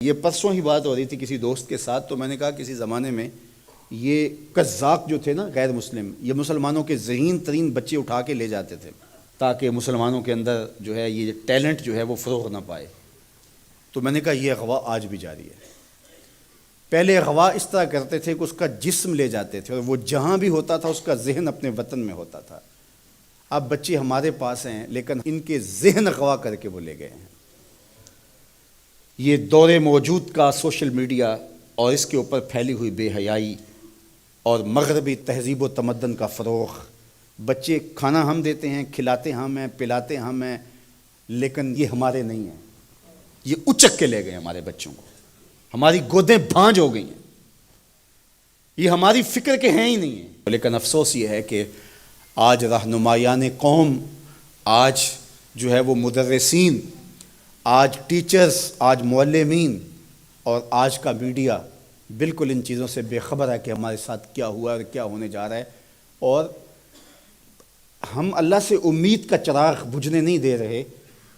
یہ پرسوں ہی بات ہو رہی تھی کسی دوست کے ساتھ، تو میں نے کہا کسی زمانے میں یہ قزاق جو تھے نا غیر مسلم، یہ مسلمانوں کے ذہین ترین بچے اٹھا کے لے جاتے تھے تاکہ مسلمانوں کے اندر جو ہے یہ ٹیلنٹ جو ہے وہ فروغ نہ پائے۔ تو میں نے کہا یہ اغوا آج بھی جاری ہے۔ پہلے اغوا اس طرح کرتے تھے کہ اس کا جسم لے جاتے تھے اور وہ جہاں بھی ہوتا تھا اس کا ذہن اپنے وطن میں ہوتا تھا۔ اب بچے ہمارے پاس ہیں لیکن ان کے ذہن اغوا کر کے وہ لے گئے ہیں۔ یہ دور موجود کا سوشل میڈیا اور اس کے اوپر پھیلی ہوئی بے حیائی اور مغربی تہذیب و تمدن کا فروغ، بچے کھانا ہم دیتے ہیں، کھلاتے ہم ہیں، پلاتے ہم ہیں، لیکن یہ ہمارے نہیں ہیں، یہ اچک کے لے گئے ہمارے بچوں کو، ہماری گودیں بھانج ہو گئی ہیں، یہ ہماری فکر کے ہیں ہی نہیں ہیں۔ لیکن افسوس یہ ہے کہ آج رہنمایان قوم، آج جو ہے وہ مدرسین، آج ٹیچرز، آج معلمین اور آج کا میڈیا بالکل ان چیزوں سے بے خبر ہے کہ ہمارے ساتھ کیا ہوا ہے اور کیا ہونے جا رہا ہے، اور ہم اللہ سے امید کا چراغ بجھنے نہیں دے رہے،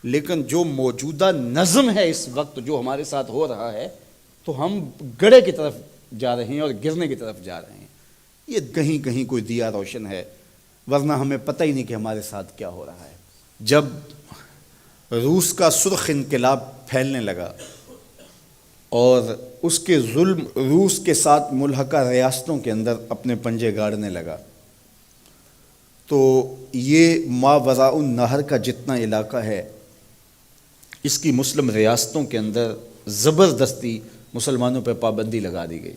لیکن جو موجودہ نظم ہے اس وقت جو ہمارے ساتھ ہو رہا ہے تو ہم گڑھے کی طرف جا رہے ہیں اور گرنے کی طرف جا رہے ہیں۔ یہ کہیں کہیں کوئی دیا روشن ہے، ورنہ ہمیں پتہ ہی نہیں کہ ہمارے ساتھ کیا ہو رہا ہے۔ جب روس کا سرخ انقلاب پھیلنے لگا اور اس کے ظلم روس کے ساتھ ملحقہ ریاستوں کے اندر اپنے پنجے گاڑنے لگا، تو یہ ماوراء النہر کا جتنا علاقہ ہے اس کی مسلم ریاستوں کے اندر زبردستی مسلمانوں پہ پابندی لگا دی گئی۔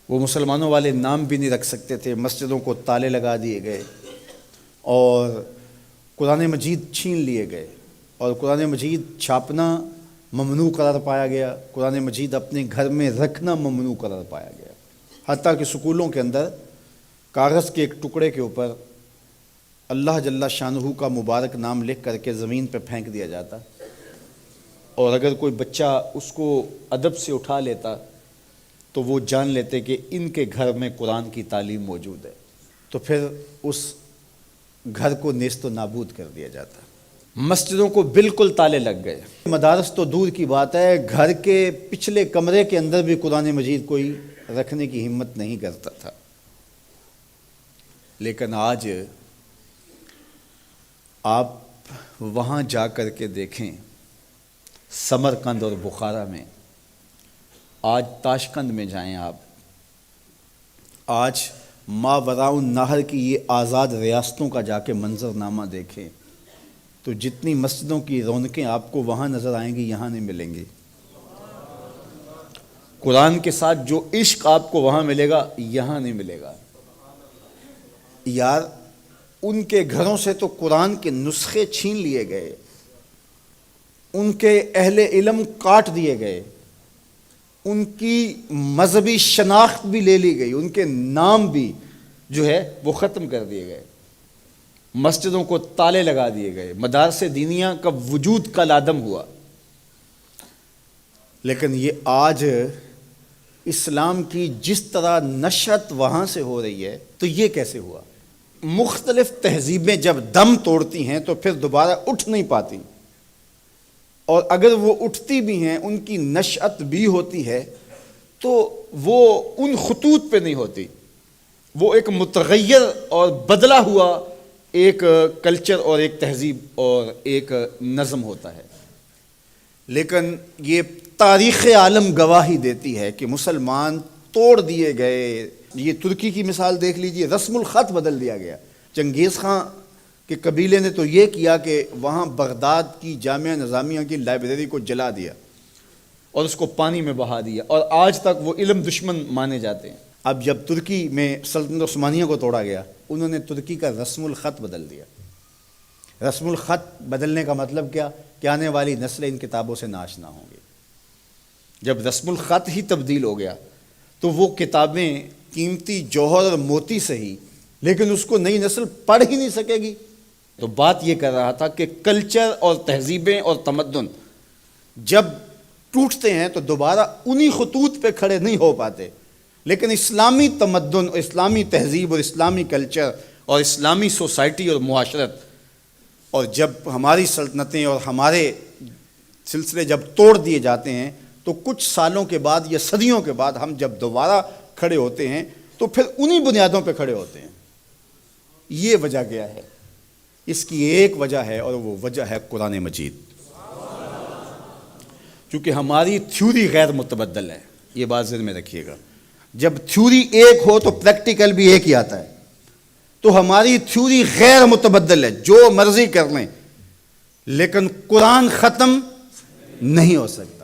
وہ مسلمانوں والے نام بھی نہیں رکھ سکتے تھے، مسجدوں کو تالے لگا دیے گئے اور قرآن مجید چھین لیے گئے، اور قرآن مجید چھاپنا ممنوع قرار پایا گیا، قرآن مجید اپنے گھر میں رکھنا ممنوع قرار پایا گیا، حتیٰ کہ سکولوں کے اندر کاغذ کے ایک ٹکڑے کے اوپر اللہ جل شانہ کا مبارک نام لکھ کر کے زمین پہ پھینک دیا جاتا، اور اگر کوئی بچہ اس کو ادب سے اٹھا لیتا تو وہ جان لیتے کہ ان کے گھر میں قرآن کی تعلیم موجود ہے، تو پھر اس گھر کو نیست و نابود کر دیا جاتا۔ مسجدوں کو بالکل تالے لگ گئے، مدارس تو دور کی بات ہے، گھر کے پچھلے کمرے کے اندر بھی قرآن مجید کوئی رکھنے کی ہمت نہیں کرتا تھا۔ لیکن آج آپ وہاں جا کر کے دیکھیں، سمرقند اور بخارا میں، آج تاشقند میں جائیں آپ، آج ماوراء النہر کی یہ آزاد ریاستوں کا جا کے منظرنامہ دیکھیں تو جتنی مسجدوں کی رونقیں آپ کو وہاں نظر آئیں گی یہاں نہیں ملیں گی۔ قرآن کے ساتھ جو عشق آپ کو وہاں ملے گا یہاں نہیں ملے گا۔ یار ان کے گھروں سے تو قرآن کے نسخے چھین لیے گئے، ان کے اہل علم کاٹ دیے گئے، ان کی مذہبی شناخت بھی لے لی گئی، ان کے نام بھی جو ہے وہ ختم کر دیے گئے، مسجدوں کو تالے لگا دیے گئے، مدارس دینیہ کا وجود کا لادم ہوا۔ لیکن یہ آج اسلام کی جس طرح نشأت وہاں سے ہو رہی ہے تو یہ کیسے ہوا؟ مختلف تہذیبیں جب دم توڑتی ہیں تو پھر دوبارہ اٹھ نہیں پاتی، اور اگر وہ اٹھتی بھی ہیں ان کی نشأت بھی ہوتی ہے تو وہ ان خطوط پہ نہیں ہوتی، وہ ایک متغیر اور بدلا ہوا ایک کلچر اور ایک تہذیب اور ایک نظم ہوتا ہے۔ لیکن یہ تاریخ عالم گواہی دیتی ہے کہ مسلمان توڑ دیے گئے۔ یہ ترکی کی مثال دیکھ لیجئے، رسم الخط بدل دیا گیا۔ چنگیز خان کے قبیلے نے تو یہ کیا کہ وہاں بغداد کی جامعہ نظامیہ کی لائبریری کو جلا دیا اور اس کو پانی میں بہا دیا، اور آج تک وہ علم دشمن مانے جاتے ہیں۔ اب جب ترکی میں سلطنت عثمانیہ کو توڑا گیا، انہوں نے ترکی کا رسم الخط بدل دیا۔ رسم الخط بدلنے کا مطلب کیا کہ آنے والی نسلیں ان کتابوں سے ناآشنا ہوں گی۔ جب رسم الخط ہی تبدیل ہو گیا تو وہ کتابیں قیمتی جوہر اور موتی سے ہی، لیکن اس کو نئی نسل پڑھ ہی نہیں سکے گی۔ تو بات یہ کر رہا تھا کہ کلچر اور تہذیبیں اور تمدن جب ٹوٹتے ہیں تو دوبارہ انہی خطوط پہ کھڑے نہیں ہو پاتے، لیکن اسلامی تمدن اور اسلامی تہذیب اور اسلامی کلچر اور اسلامی سوسائٹی اور معاشرت، اور جب ہماری سلطنتیں اور ہمارے سلسلے جب توڑ دیے جاتے ہیں تو کچھ سالوں کے بعد یا صدیوں کے بعد ہم جب دوبارہ کھڑے ہوتے ہیں تو پھر انہی بنیادوں پہ کھڑے ہوتے ہیں. یہ وجہ کیا ہے؟ اس کی ایک وجہ ہے اور وہ وجہ ہے قرآن مجید. چونکہ ہماری تھیوری غیر متبدل ہے، یہ بات ذہن میں رکھیے گا. جب تھیوری ایک ہو تو پریکٹیکل بھی ایک ہی آتا ہے. تو ہماری تھیوری غیر متبدل ہے، جو مرضی کر لیں، لیکن قرآن ختم نہیں ہو سکتا.